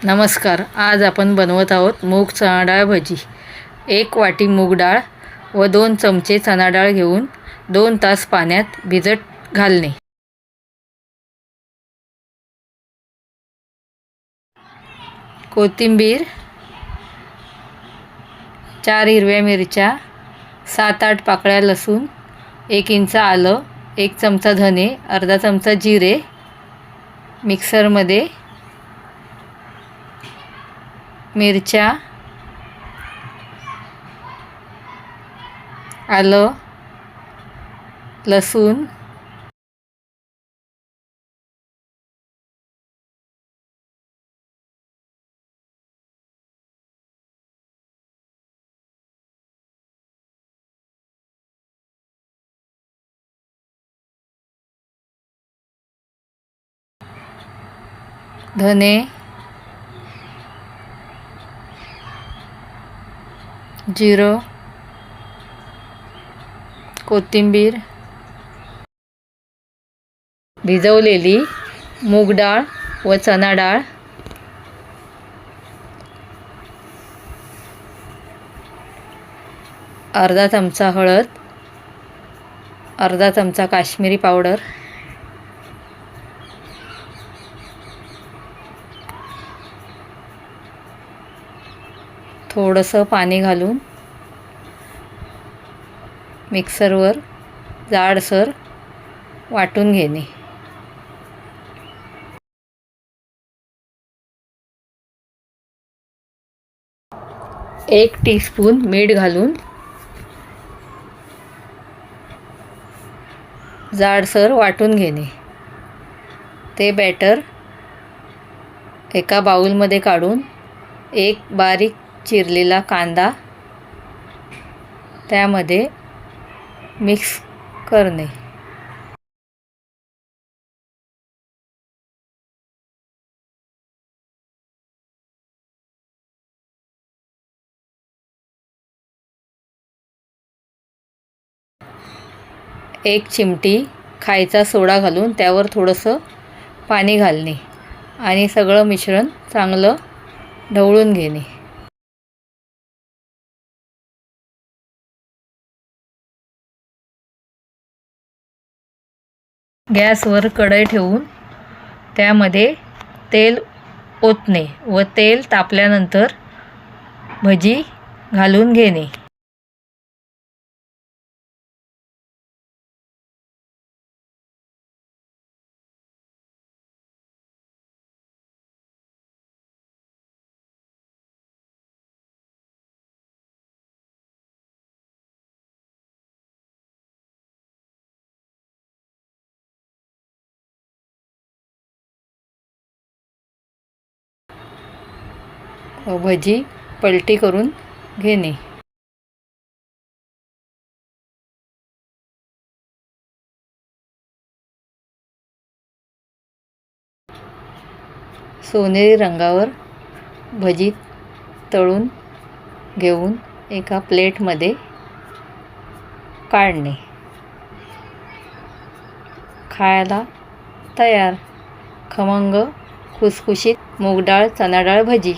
नमस्कार. आज आपण बनवत आहोत मूग चणा डाळ भजी. 1 वाटी मूग डाळ व 2 चमचे चणा डाळ घेऊन 2 तास पाण्यात भिजत घालणे. कोथिंबीर, 4 हिरव्या मिरच्या, 7-8 पाकळ्या लसूण, 1 इंच आलं, 1 चमचा धने, अर्धा चमचा जिरे मिक्सरमध्ये, मिरच्या, आलं, लसूण, धने, जिरं, कोथिंबीर, भिजवलेली मूग डाळ व चणा डाळ, अर्धा चमचा हळद, अर्धा चमचा काश्मीरी पावडर, थोडंसं पाणी घालून मिक्सरवर जाडसर वाटून घेणे. एक टीस्पून मीठ घालून जाडसर वाटून घेणे. ते बॅटर एका बाउलमध्ये काढून एक बारीक चिरलेला कांदा त्यामध्ये मिक्स करणे. एक चिमटी खायचा सोडा घालून त्यावर थोडंसं पाणी घालणे आणि सगळं मिश्रण चांगलं ढवळून घेणे. गॅसवर कढई ठेवून त्यामध्ये तेल ओतणे व तेल तापल्यानंतर भजी घालून घेणे. व भजी पलटी करून घेणे. सोनेरी रंगावर भजी तळून घेऊन एका प्लेटमध्ये काढणे. खायला तयार खमंग खुसखुशीत मूग डाळ चणा डाळ भजी.